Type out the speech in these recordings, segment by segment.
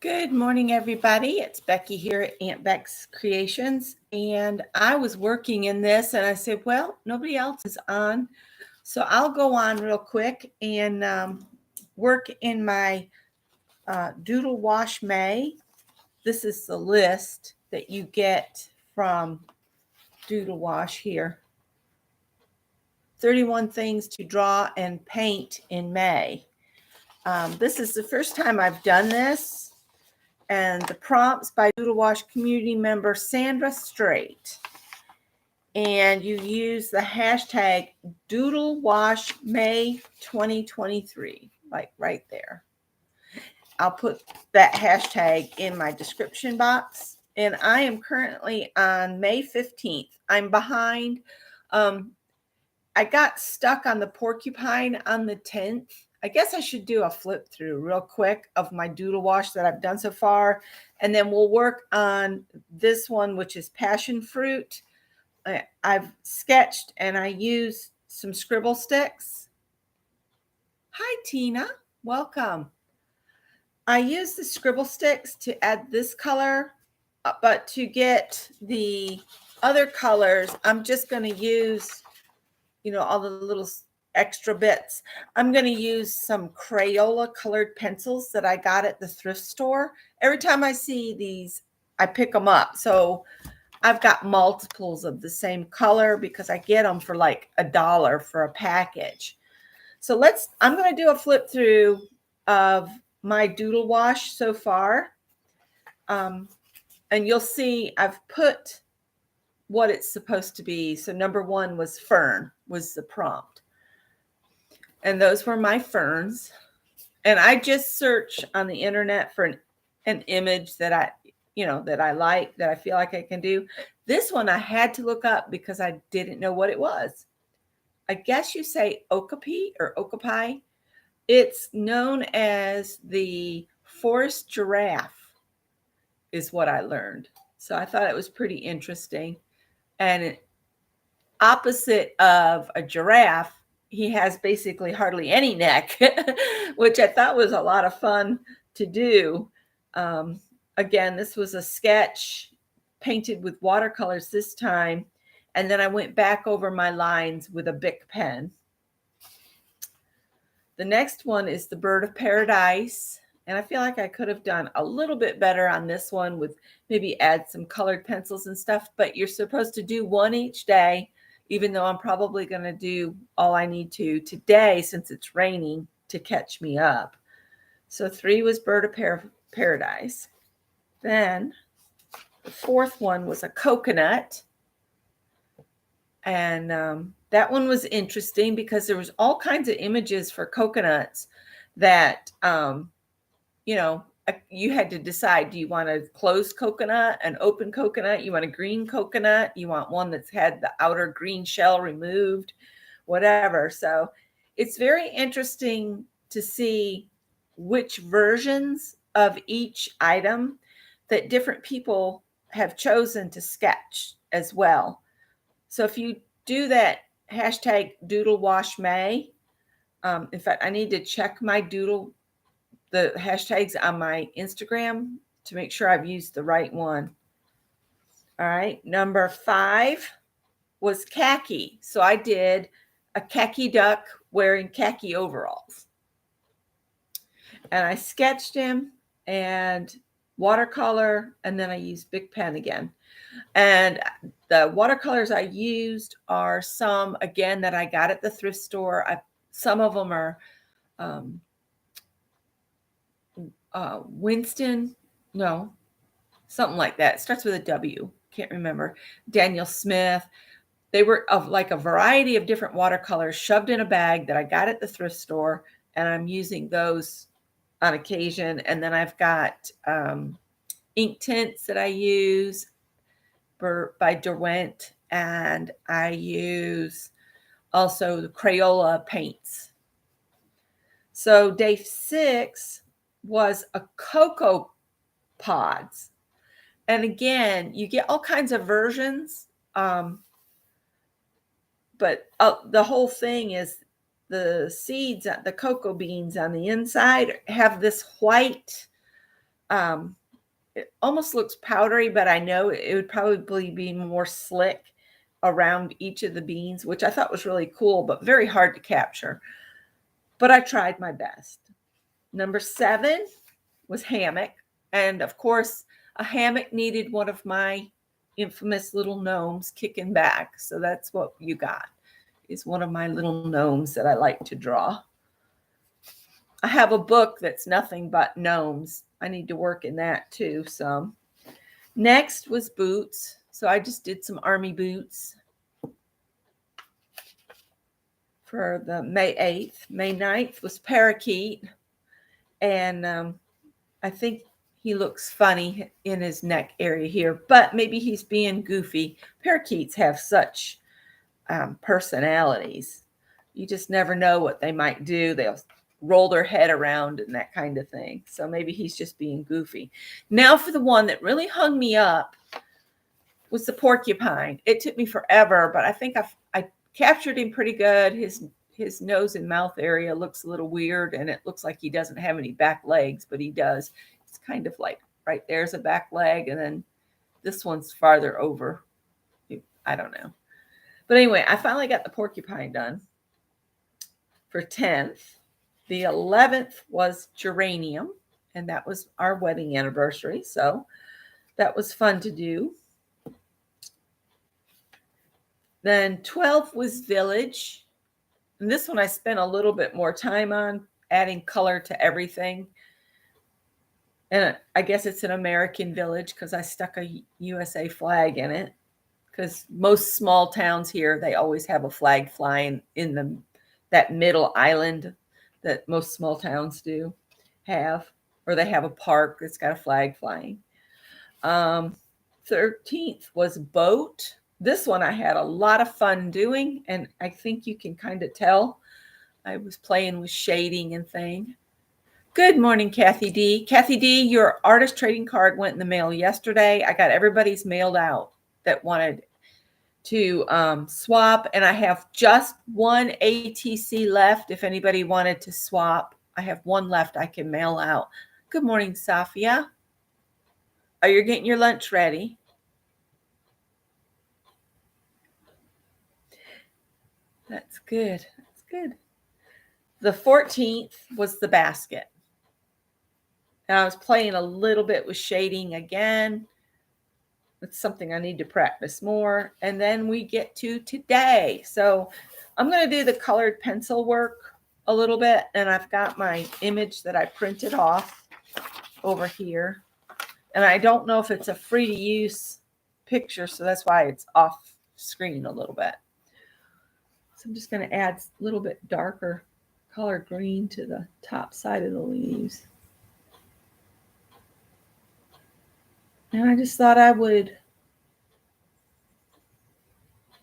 Good morning, everybody. It's Becky here at Aunt Beck's Creations. And I was working in this and I said, well, nobody else is on. So I'll go on real quick and work in my Doodlewash May. This is the list that you get from Doodlewash here. 31 things to draw and paint in May. This is the first time I've done this. And the prompts by Doodlewash community member Sandra Straight. And you use the hashtag Doodlewash May 2023, like right there. I'll put that hashtag in my description box. And I am currently on May 15th. I'm behind. I got stuck on the porcupine on the 10th. I guess I should do a flip through real quick of my doodle wash that I've done so far. And then we'll work on this one, which is passion fruit. I've sketched and I used some scribble sticks. Hi, Tina. Welcome. I used the scribble sticks to add this color, but to get the other colors, I'm just going to use, all the little extra bits. I'm going to use some Crayola colored pencils that I got at the thrift store. Every time I see these, I pick them up. So I've got multiples of the same color because I get them for like $1 for a package. So I'm going to do a flip through of my doodle wash so far. And you'll see I've put what it's supposed to be. So number 1 was fern, was the prompt. And those were my ferns. And I just search on the internet for an image that I like, that I feel like I can do. This one I had to look up because I didn't know what it was. I guess you say okapi or okapi. It's known as the forest giraffe is what I learned. So I thought it was pretty interesting. And opposite of a giraffe, he has basically hardly any neck, which I thought was a lot of fun to do. Again, this was a sketch painted with watercolors this time. And then I went back over my lines with a Bic pen. The next one is the bird of paradise. And I feel like I could have done a little bit better on this one with maybe add some colored pencils and stuff. But you're supposed to do one each day, even though I'm probably going to do all I need to today since it's raining to catch me up. So 3 was bird of paradise. Then the 4th one was a coconut. And that one was interesting because there was all kinds of images for coconuts that, you had to decide, do you want a closed coconut, an open coconut? You want a green coconut? You want one that's had the outer green shell removed, whatever. So it's very interesting to see which versions of each item that different people have chosen to sketch as well. So if you do that hashtag Doodlewash May, in fact, I need to check the hashtags on my Instagram to make sure I've used the right one. All right. Number 5 was khaki. So I did a khaki duck wearing khaki overalls. And I sketched him and watercolor, and then I used Bic pen again. And the watercolors I used are some, again, that I got at the thrift store. Some of them are Winston, no, something like that. It starts with a W. Can't remember. Daniel Smith. They were of like a variety of different watercolors shoved in a bag that I got at the thrift store, and I'm using those on occasion. And then I've got ink tints that I use by Derwent, and I use also the Crayola paints. So day 6 was a cocoa pods. And again, you get all kinds of versions. But the whole thing is the seeds, the cocoa beans on the inside have this white It almost looks powdery, but I know it would probably be more slick around each of the beans, which I thought was really cool, but very hard to capture. But I tried my best. Number 7 was hammock. And of course, a hammock needed one of my infamous little gnomes kicking back. So that's what you got, is one of my little gnomes that I like to draw. I have a book that's nothing but gnomes. I need to work in that too some. Next was boots. So I just did some army boots for the May 8th. May 9th was parakeet. And I think he looks funny in his neck area here, but maybe he's being goofy. Parakeets have such personalities. You just never know what they might do. They'll roll their head around and that kind of thing. So maybe he's just being goofy. Now for the one that really hung me up was the porcupine. It took me forever, but I think I captured him pretty good. His nose and mouth area looks a little weird, and it looks like he doesn't have any back legs, but he does. It's kind of like right there's a back leg, and then this one's farther over. I don't know. But anyway, I finally got the porcupine done for 10th. The 11th was geranium, and that was our wedding anniversary. So that was fun to do. Then 12th was village. And this one I spent a little bit more time on, adding color to everything. And I guess it's an American village because I stuck a USA flag in it. Because most small towns here, they always have a flag flying in that middle island that most small towns do have. Or they have a park that's got a flag flying. 13th was boat. This one I had a lot of fun doing, and I think you can kind of tell. I was playing with shading and thing. Good morning, Kathy D. Kathy D, your artist trading card went in the mail yesterday. I got everybody's mailed out that wanted to swap, and I have just one ATC left. If anybody wanted to swap, I have one left I can mail out. Good morning, Safia. Are you getting your lunch ready? That's good. That's good. The 14th was the basket. And I was playing a little bit with shading again. It's something I need to practice more. And then we get to today. So I'm going to do the colored pencil work a little bit. And I've got my image that I printed off over here. And I don't know if it's a free to use picture. So that's why it's off screen a little bit. So I'm just going to add a little bit darker color green to the top side of the leaves. And I just thought I would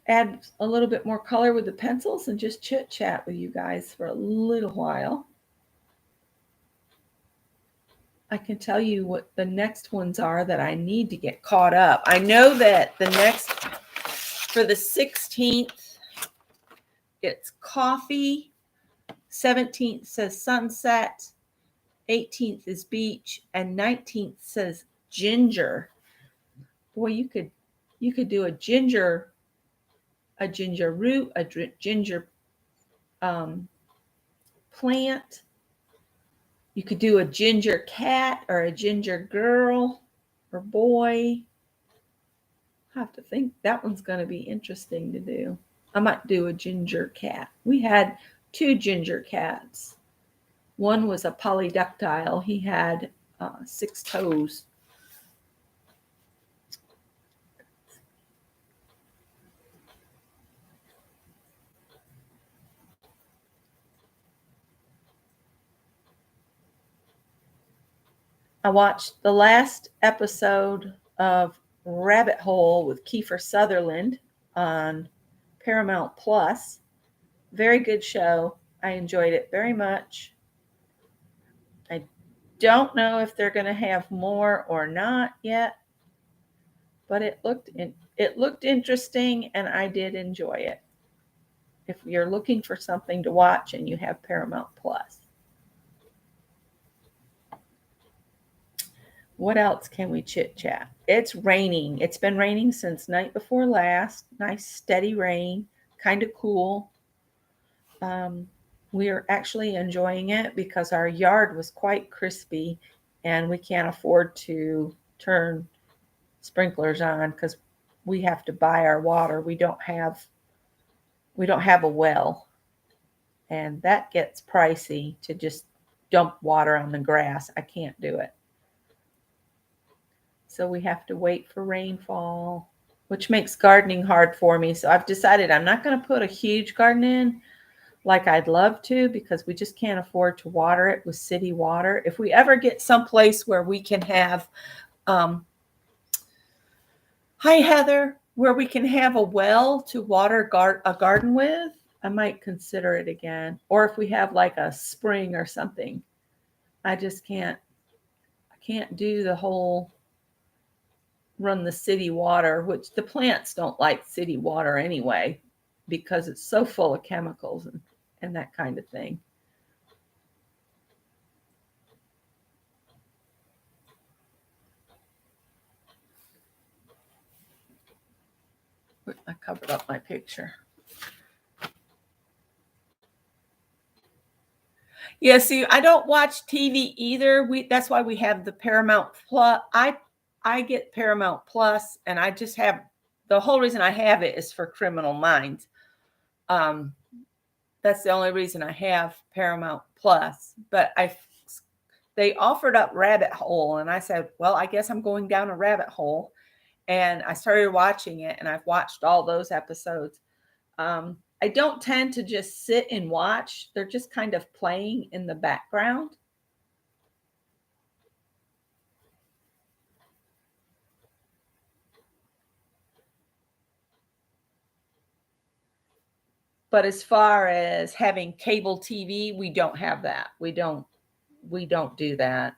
add a little bit more color with the pencils and just chit chat with you guys for a little while. I can tell you what the next ones are that I need to get caught up. I know that the next, for the 16th, it's coffee. 17th says sunset. 18th is beach. And 19th says ginger. Boy, you could do a ginger root, a ginger plant. You could do a ginger cat or a ginger girl or boy. I have to think. That one's going to be interesting to do. I might do a ginger cat. We had 2 ginger cats. One was a polydactyl. He had 6 toes. I watched the last episode of Rabbit Hole with Kiefer Sutherland on Paramount Plus. Very good show. I enjoyed it very much. I don't know if they're going to have more or not yet, but it looked interesting, and I did enjoy it. If you're looking for something to watch and you have Paramount Plus. What else can we chit chat? It's raining. It's been raining since night before last. Nice steady rain, kind of cool. We are actually enjoying it because our yard was quite crispy and we can't afford to turn sprinklers on because we have to buy our water. We don't have a well, and that gets pricey to just dump water on the grass. I can't do it. So we have to wait for rainfall, which makes gardening hard for me. So I've decided I'm not going to put a huge garden in like I'd love to because we just can't afford to water it with city water. If we ever get someplace where we can have, hi Heather, where we can have a well to water a garden with, I might consider it again. Or if we have like a spring or something, I just can't do the whole run the city water, which the plants don't like city water anyway, because it's so full of chemicals and that kind of thing. I covered up my picture. Yeah, see, I don't watch TV either. That's why we have the Paramount Plus. I get Paramount Plus, and I just have the whole reason I have it is for Criminal Minds. That's the only reason I have Paramount Plus. But they offered up Rabbit Hole, and I said, well, I guess I'm going down a rabbit hole. And I started watching it, and I've watched all those episodes. I don't tend to just sit and watch. They're just kind of playing in the background. But as far as having cable TV, we don't have that. We don't do that.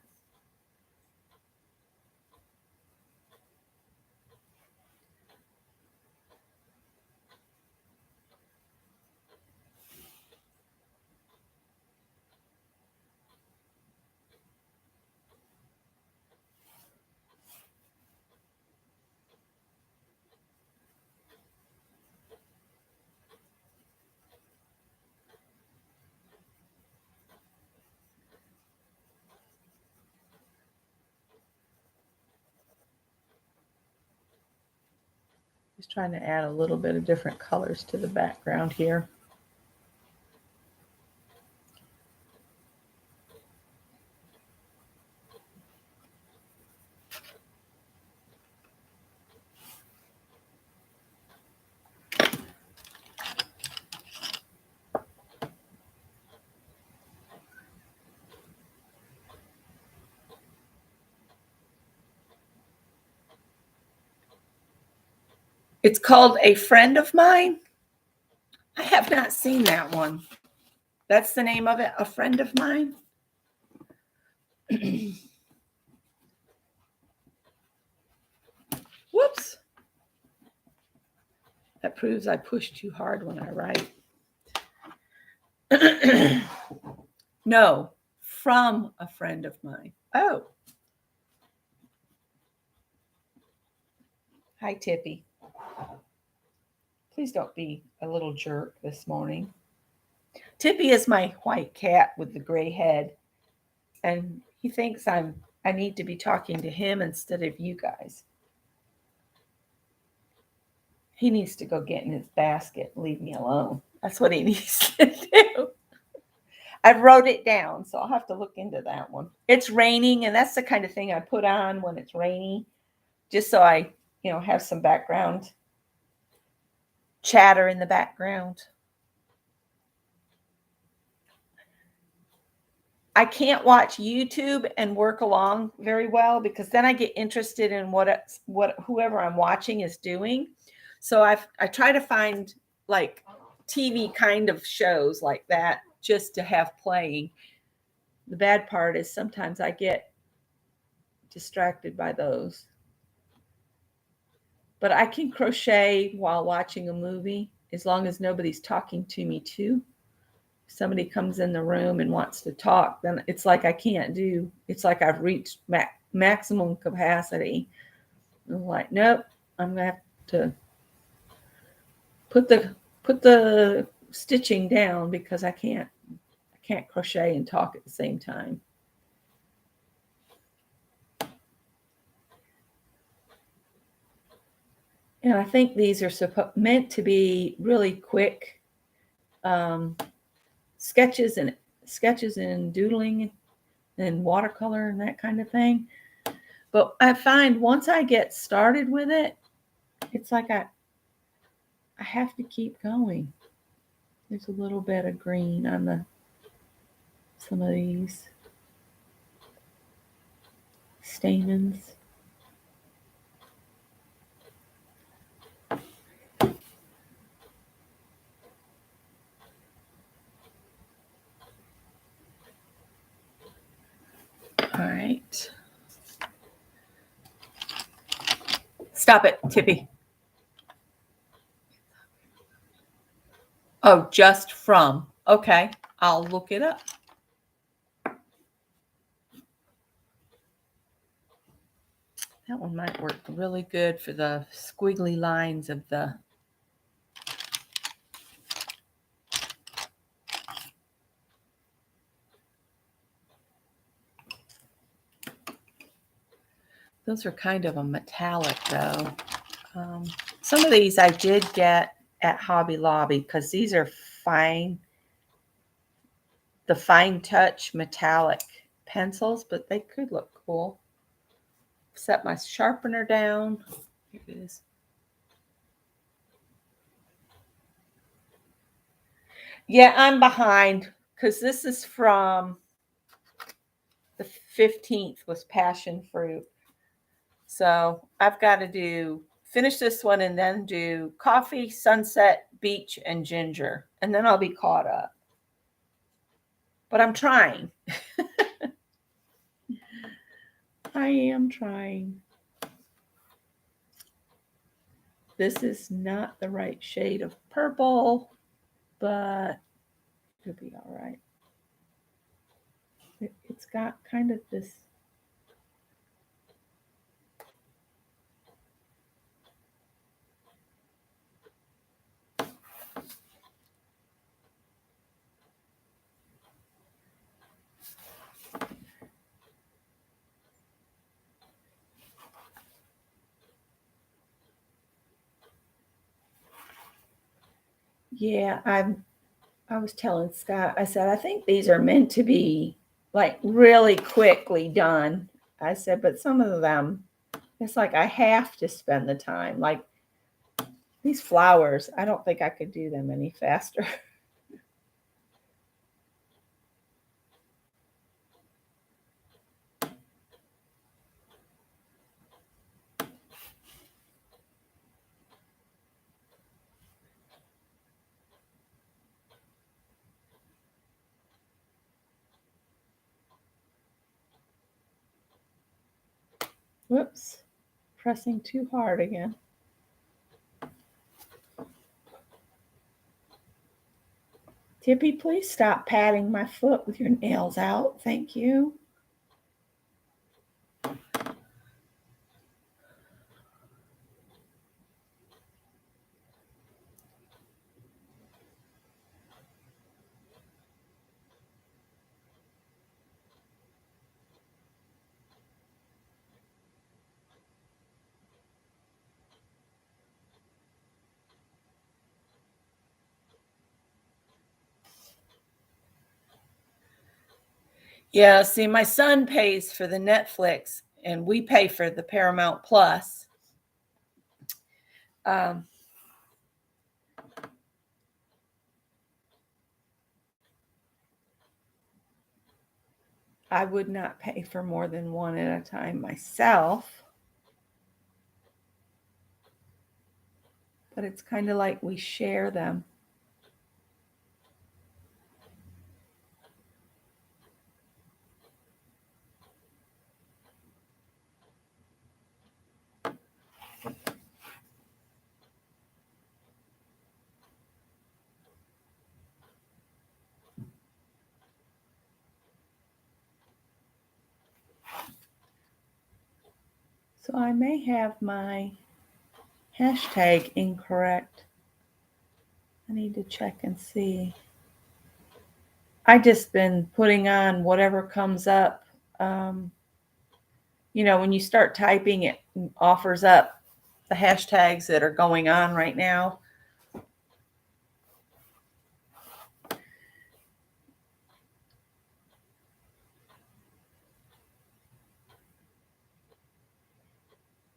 Just trying to add a little bit of different colors to the background here. It's called A Friend of Mine. I have not seen that one. That's the name of it, A Friend of Mine. Whoops. That proves I push too hard when I write. No, from a friend of mine. Oh. Hi, Tippy. Please don't be a little jerk this morning. Tippy is my white cat with the gray head, and he thinks I need to be talking to him instead of you guys. He needs to go get in his basket and leave me alone. That's what he needs to do. I wrote it down, so I'll have to look into that one. It's raining, and that's the kind of thing I put on when it's rainy, just so I, have some background chatter in the background. I can't watch YouTube and work along very well because then I get interested in what whoever I'm watching is doing. So I try to find like TV kind of shows like that just to have playing. The bad part is sometimes I get distracted by those. But I can crochet while watching a movie as long as nobody's talking to me too. If somebody comes in the room and wants to talk, then it's like I can't do. It's like I've reached maximum capacity. I'm like, nope, I'm gonna have to put the stitching down because I can't crochet and talk at the same time. And I think these are meant to be really quick sketches and doodling and watercolor and that kind of thing. But I find once I get started with it, it's like I have to keep going. There's a little bit of green on some of these stamens. All right. Stop it, Tippy. Oh, just from. Okay, I'll look it up. That one might work really good for the squiggly lines of the. Those are kind of a metallic though. Some of these I did get at Hobby Lobby because these are fine, the fine touch metallic pencils, but they could look cool. Set my sharpener down. Here it is. Yeah, I'm behind because this is from the 15th was passion fruit. So I've got to finish this one and then do coffee, sunset, beach, and ginger. And then I'll be caught up. But I'm trying. I am trying. This is not the right shade of purple, but it'll be all right. It's got kind of this. Yeah, I was telling Scott, I said, I think these are meant to be like really quickly done. I said, but some of them, it's like I have to spend the time. Like these flowers, I don't think I could do them any faster. Whoops, pressing too hard again. Tippy, please stop patting my foot with your nails out. Thank you. Yeah, see, my son pays for the Netflix and we pay for the Paramount Plus. I would not pay for more than one at a time myself. But it's kind of like we share them. So I may have my hashtag incorrect. I need to check and see. I just been putting on whatever comes up. When you start typing, it offers up the hashtags that are going on right now.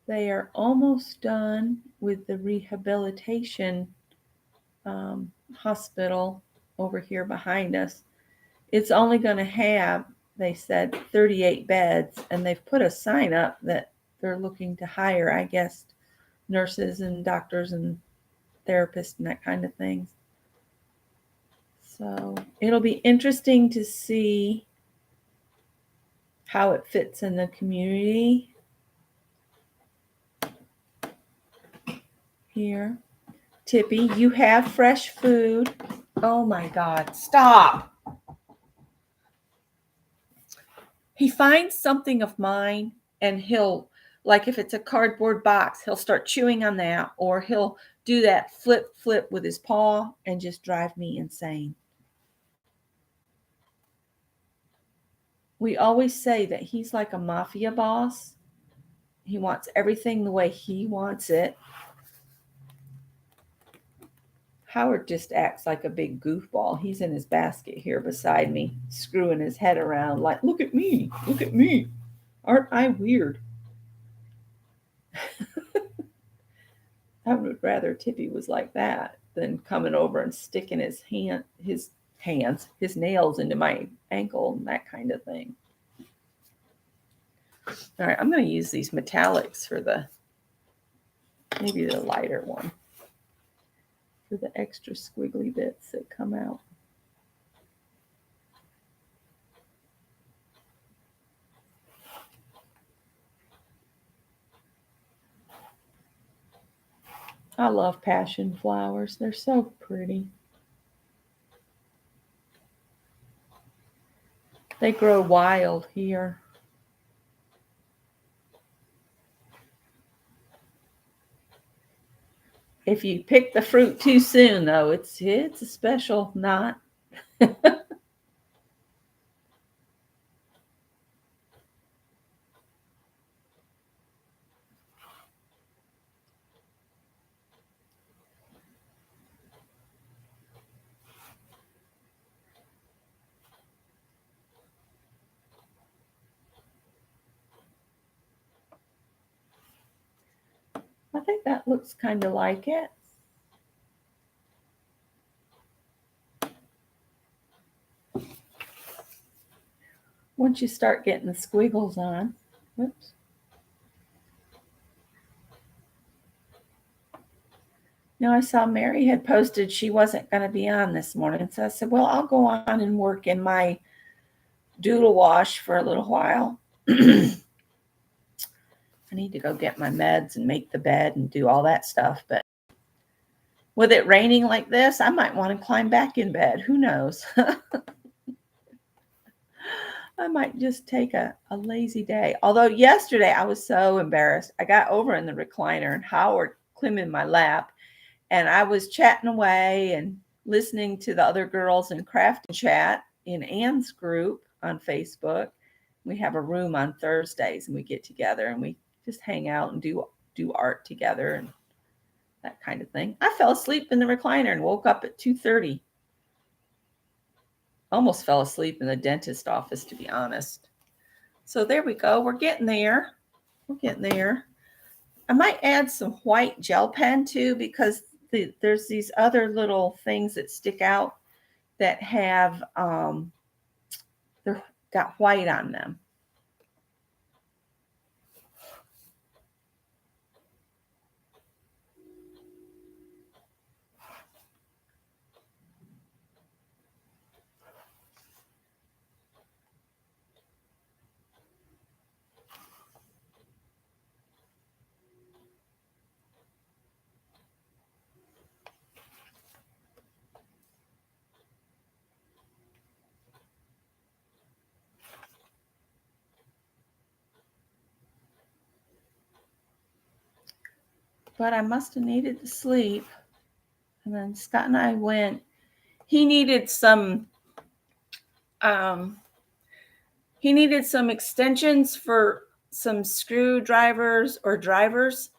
They are almost done with the rehabilitation hospital over here behind us. It's only going to have, they said, 38 beds, and they've put a sign up that they're looking to hire, I guess, nurses and doctors and therapists and that kind of thing. So it'll be interesting to see how it fits in the community. Here, Tippy, you have fresh food. Oh my God, stop. He finds something of mine and he'll, like if it's a cardboard box, he'll start chewing on that, or he'll do that flip with his paw and just drive me insane. We always say that he's like a mafia boss. He wants everything the way he wants it. Howard just acts like a big goofball. He's in his basket here beside me, screwing his head around like, look at me, aren't I weird? I would rather Tippy was like that than coming over and sticking his nails into my ankle and that kind of thing. All right, I'm going to use these metallics for maybe the lighter one, for the extra squiggly bits that come out. I love passion flowers. They're so pretty. They grow wild here. If you pick the fruit too soon, though, it's a special knot. I think that looks kind of like it. Once you start getting the squiggles on. Whoops. Now I saw Mary had posted she wasn't going to be on this morning. So I said, well, I'll go on and work in my Doodlewash for a little while. I need to go get my meds and make the bed and do all that stuff. But with it raining like this, I might want to climb back in bed. Who knows? I might just take a lazy day. Although yesterday I was so embarrassed. I got over in the recliner and Howard climbed in my lap, and I was chatting away and listening to the other girls in craft and chat in Anne's group on Facebook. We have a room on Thursdays and we get together and we just hang out and do art together and that kind of thing. I fell asleep in the recliner and woke up at 2:30. Almost fell asleep in the dentist office, to be honest. So there we go. We're getting there. I might add some white gel pen too, because there's these other little things that stick out that have they're got white on them. but I must have needed to sleep. And then Scott and I went. He needed some extensions for some screwdrivers or drivers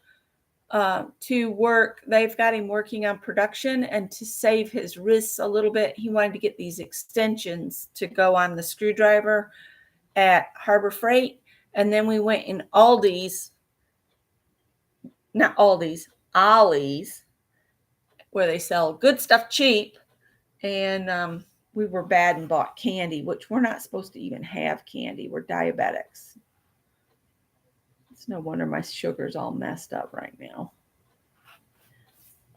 to work. They've got him working on production, and to save his wrists a little bit, he wanted to get these extensions to go on the screwdriver at Harbor Freight. And then we went in Ollie's, where they sell good stuff cheap. And we were bad and bought candy, which we're not supposed to even have candy. We're diabetics. It's no wonder my sugar's all messed up right now.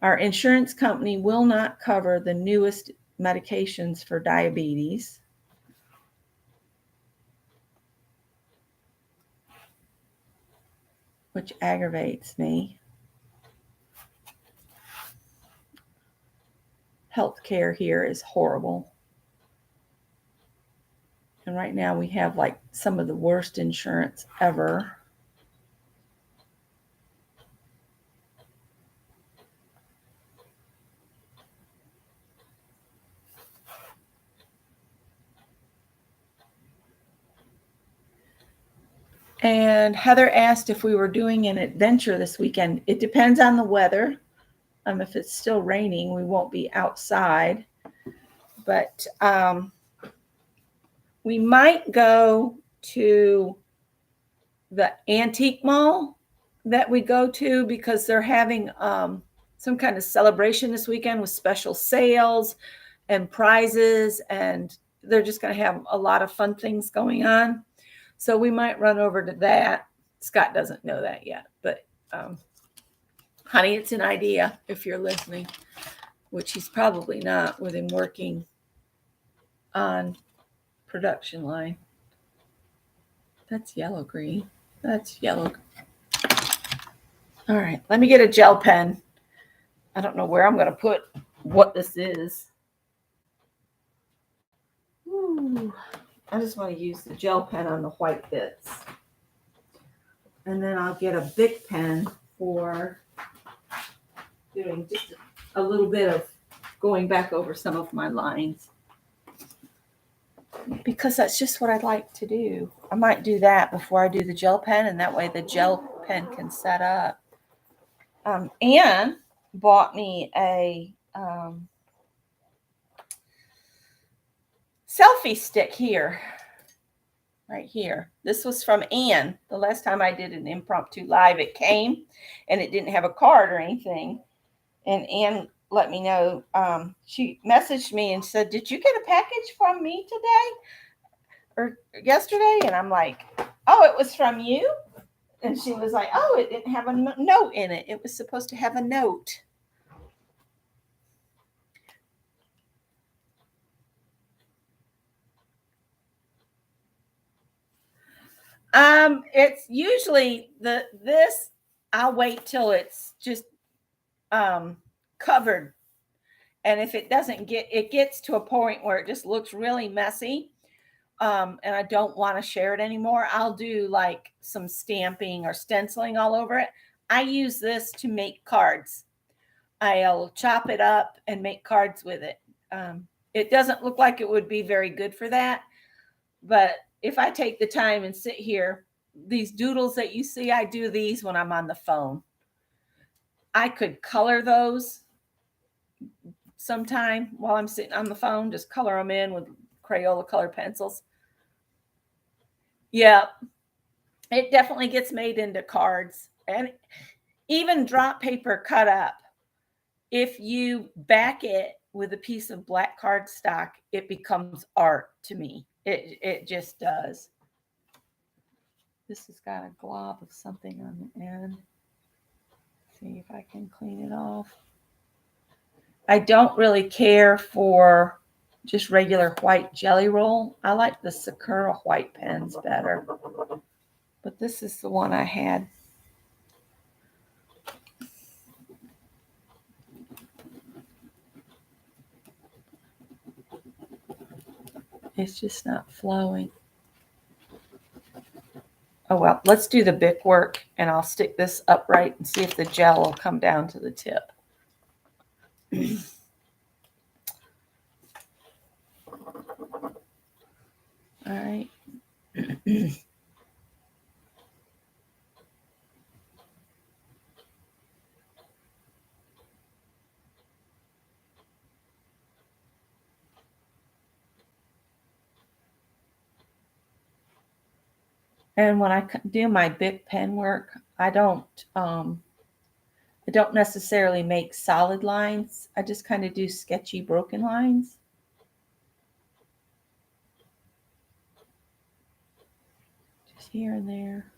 Our insurance company will not cover the newest medications for diabetes. Which aggravates me. Healthcare here is horrible. And right now we have like some of the worst insurance ever. And Heather asked if we were doing an adventure this weekend. It depends on the weather. If it's still raining, we won't be outside. But we might go to the antique mall that we go to, because they're having some kind of celebration this weekend with special sales and prizes, and they're just going to have a lot of fun things going on. So we might run over to that. Scott doesn't know that yet, but honey, it's an idea if you're listening, which he's probably not with him working on production line. That's yellow green. That's yellow. All right, let me get a gel pen. I don't know where I'm going to put what this is. Ooh, I just want to use the gel pen on the white bits. And then I'll get a big pen for doing just a little bit of going back over some of my lines, because that's just what I'd like to do. I might do that before I do the gel pen, and that way the gel pen can set up. Anne bought me a selfie stick here, right here. This was from Anne. The last time I did an impromptu live, it came and it didn't have a card or anything. And Anne let me know. She messaged me and said, "Did you get a package from me today or yesterday?" And I'm like, "Oh, it was from you?" And she was like, "Oh, it didn't have a note in it. It was supposed to have a note." It's usually this. I'll wait till it's just covered, and if it doesn't gets to a point where it just looks really messy, and I don't want to share it anymore, I'll do like some stamping or stenciling all over it. I use this to make cards. I'll chop it up and make cards with it. It doesn't look like it would be very good for that, but if I take the time and sit here, these doodles that you see, I do these when I'm on the phone. I could color those sometime while I'm sitting on the phone, just color them in with Crayola color pencils. Yeah, it definitely gets made into cards, and even drop paper cut up. If you back it with a piece of black cardstock, it becomes art to me. It just does. This has got a glob of something on the end. See if I can clean it off. I don't really care for just regular white jelly roll. I like the Sakura white pens better. But this is the one I had. It's just not flowing. Oh, well, let's do the Bic work, and I'll stick this upright and see if the gel will come down to the tip. All right. And when I do my Bic pen work, I don't necessarily make solid lines. I just kind of do sketchy broken lines. Just here and there.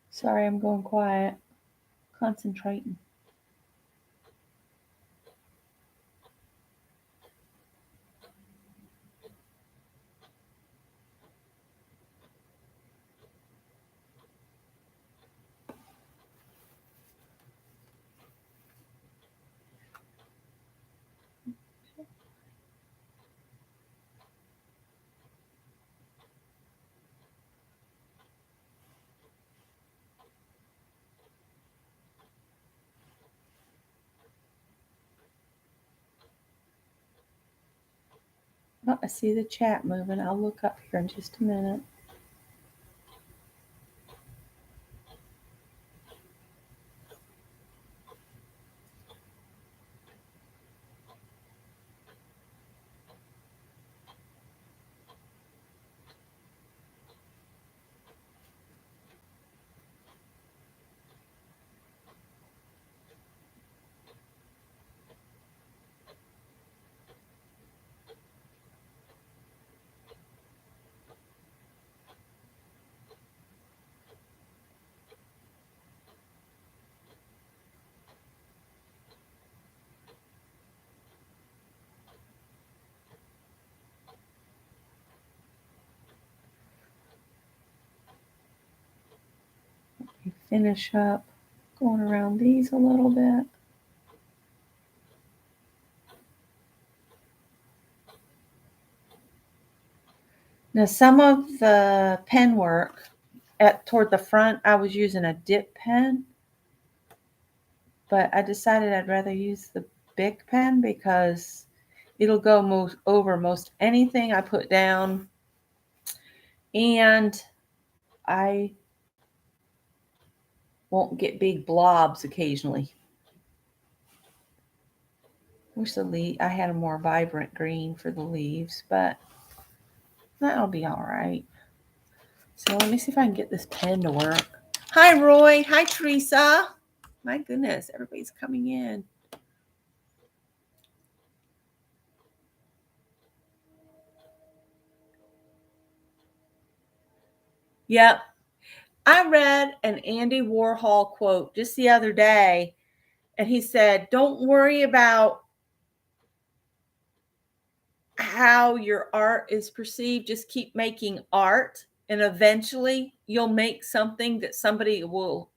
Sorry, I'm going quiet. Concentrating. Oh, I see the chat moving. I'll look up here in just a minute. Finish up going around these a little bit. Now, some of the pen work toward the front, I was using a dip pen, but I decided I'd rather use the Bic pen because it'll go over most anything I put down, and I won't get big blobs occasionally. Wish I had a more vibrant green for the leaves, but that'll be all right. So let me see if I can get this pen to work. Hi, Roy. Hi, Teresa. My goodness, everybody's coming in. Yep. I read an Andy Warhol quote just the other day, and he said, don't worry about how your art is perceived. Just keep making art, and eventually you'll make something that somebody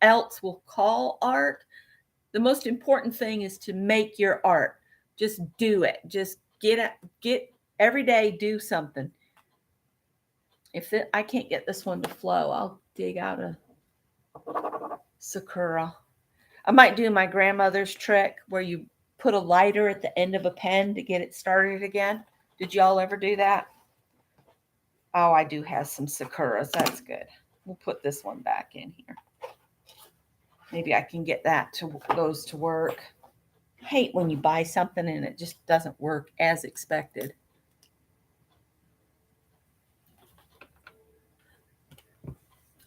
else will call art. The most important thing is to make your art. Just do it. Just get every day, do something. If I can't get this one to flow, I'll dig out a Sakura. I might do my grandmother's trick where you put a lighter at the end of a pen to get it started again. Did y'all ever do that? Oh, I do have some Sakuras. That's good. We'll put this one back in here. Maybe I can get that goes to work. I hate when you buy something and it just doesn't work as expected.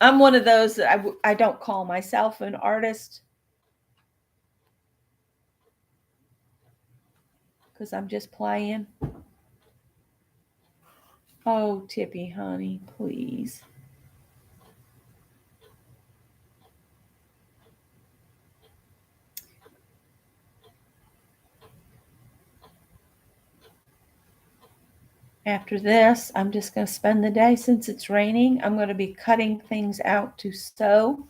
I'm one of those that I don't call myself an artist. because I'm just playing. Oh, Tippy, honey, please. After this, I'm just going to spend the day, since it's raining, I'm going to be cutting things out to sew.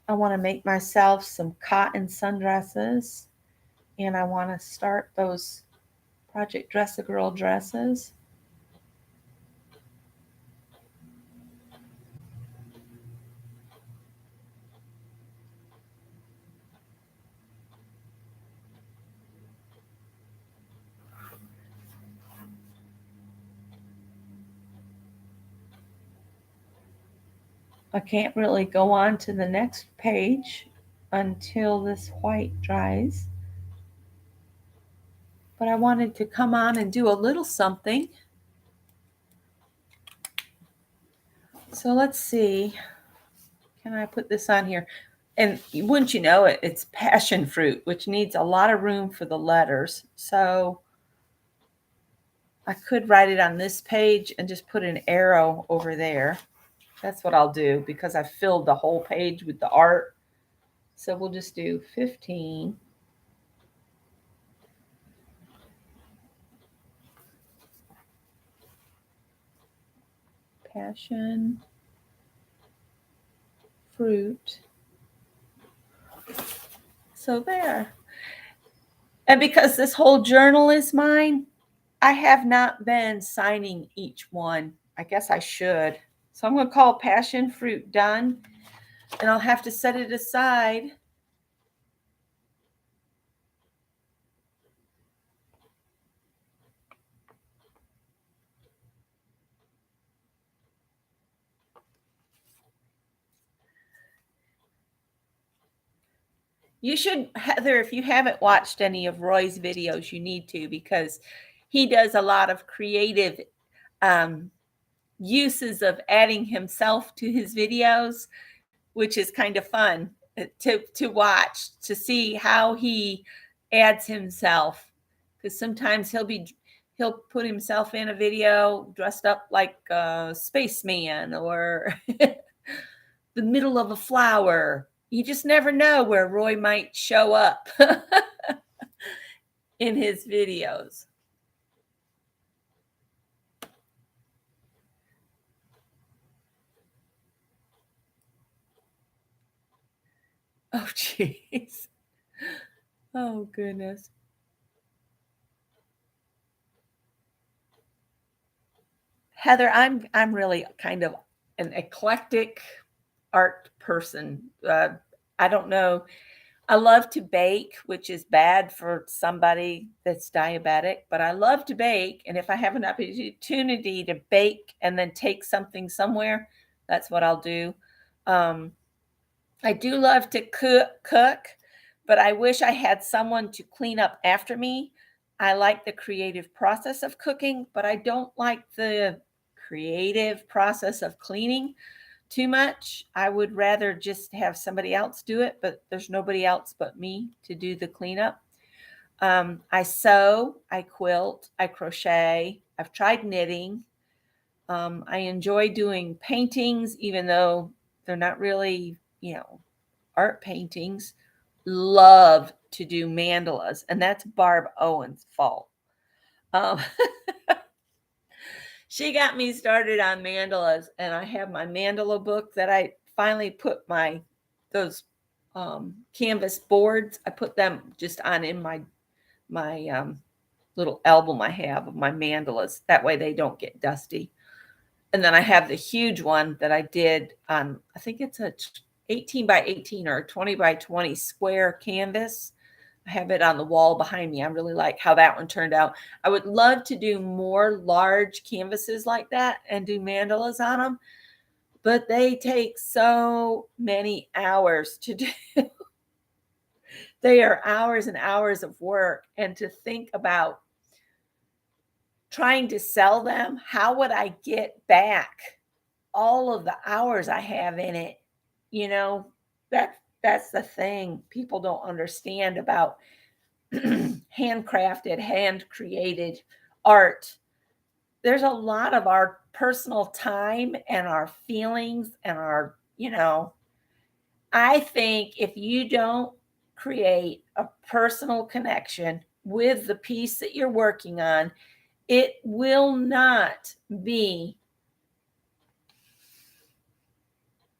I want to make myself some cotton sundresses, and I want to start those Project Dress a Girl dresses. I can't really go on to the next page until this white dries. But I wanted to come on and do a little something. So let's see. Can I put this on here? And wouldn't you know it, it's passion fruit, which needs a lot of room for the letters. So I could write it on this page and just put an arrow over there. That's what I'll do because I filled the whole page with the art. So we'll just do 15. Passion fruit. So there. And because this whole journal is mine, I have not been signing each one. I guess I should. So I'm going to call passion fruit done, and I'll have to set it aside. You should, Heather, if you haven't watched any of Roy's videos, you need to, because he does a lot of creative uses of adding himself to his videos, which is kind of fun to watch, to see how he adds himself. Because sometimes he'll put himself in a video dressed up like a spaceman or the middle of a flower. You just never know where Roy might show up in his videos. Oh, jeez. Oh, goodness. Heather, I'm really kind of an eclectic art person. I don't know. I love to bake, which is bad for somebody that's diabetic, but I love to bake. And if I have an opportunity to bake and then take something somewhere, that's what I'll do. I do love to cook, but I wish I had someone to clean up after me. I like the creative process of cooking, but I don't like the creative process of cleaning too much. I would rather just have somebody else do it, but there's nobody else but me to do the cleanup. I sew, I quilt, I crochet. I've tried knitting. I enjoy doing paintings, even though they're not really, art paintings. Love to do mandalas, and that's Barb Owen's fault. Um, she got me started on mandalas, and I have my mandala book that I finally put those canvas boards. I put them just on in my little album I have of my mandalas. That way they don't get dusty. And then I have the huge one that I did on, I think it's a 18 by 18 or 20 by 20 square canvas. I have it on the wall behind me. I really like how that one turned out. I would love to do more large canvases like that and do mandalas on them, but they take so many hours to do. They are hours and hours of work. And to think about trying to sell them, how would I get back all of the hours I have in it? That's the thing people don't understand about handcrafted, hand created art, there's a lot of our personal time and our feelings and our, I think if you don't create a personal connection with the piece that you're working on, it will not be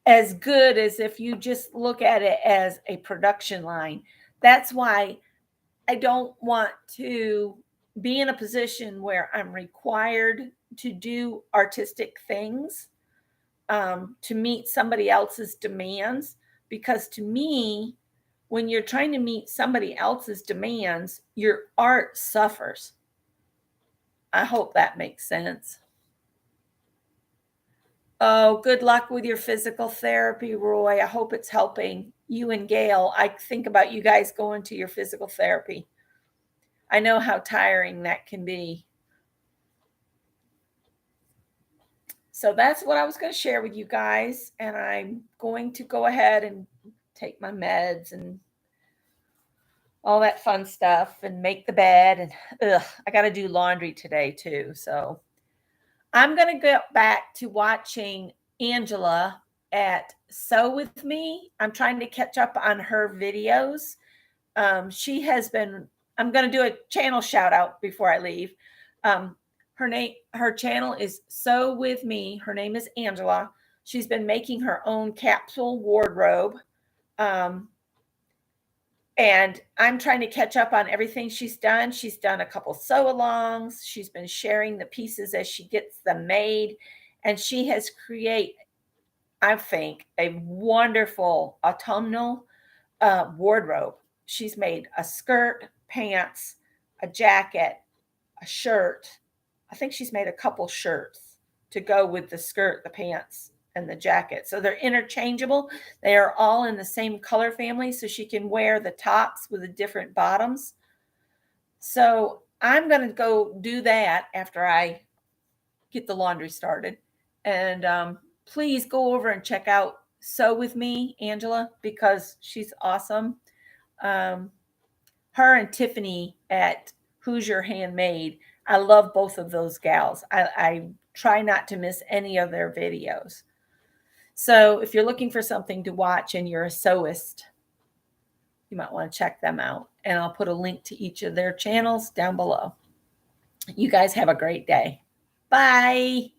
as good as if you just look at it as a production line. That's why I don't want to be in a position where I'm required to do artistic things to meet somebody else's demands. Because to me, when you're trying to meet somebody else's demands, your art suffers. I hope that makes sense. Oh, good luck with your physical therapy, Roy. I hope it's helping you and Gail. I think about you guys going to your physical therapy. I know how tiring that can be. So that's what I was going to share with you guys. And I'm going to go ahead and take my meds and all that fun stuff and make the bed. And I got to do laundry today too. So I'm going to get back to watching Angela at Sew With Me. I'm trying to catch up on her videos. She has been, I'm going to do a channel shout out before I leave. Her channel is Sew With Me. Her name is Angela. She's been making her own capsule wardrobe. And I'm trying to catch up on everything she's done. She's done a couple sew-alongs. She's been sharing the pieces as she gets them made. And she has created, I think, a wonderful autumnal wardrobe. She's made a skirt, pants, a jacket, a shirt. I think she's made a couple shirts to go with the skirt, the pants, and the jacket. So they're interchangeable. They are all in the same color family, so she can wear the tops with the different bottoms. So I'm going to go do that after I get the laundry started. And please go over and check out Sew With Me, Angela, because she's awesome. Her and Tiffany at Who's Your Handmade. I love both of those gals. I try not to miss any of their videos. So if you're looking for something to watch and you're a sewist, you might want to check them out. And I'll put a link to each of their channels down below. You guys have a great day. Bye.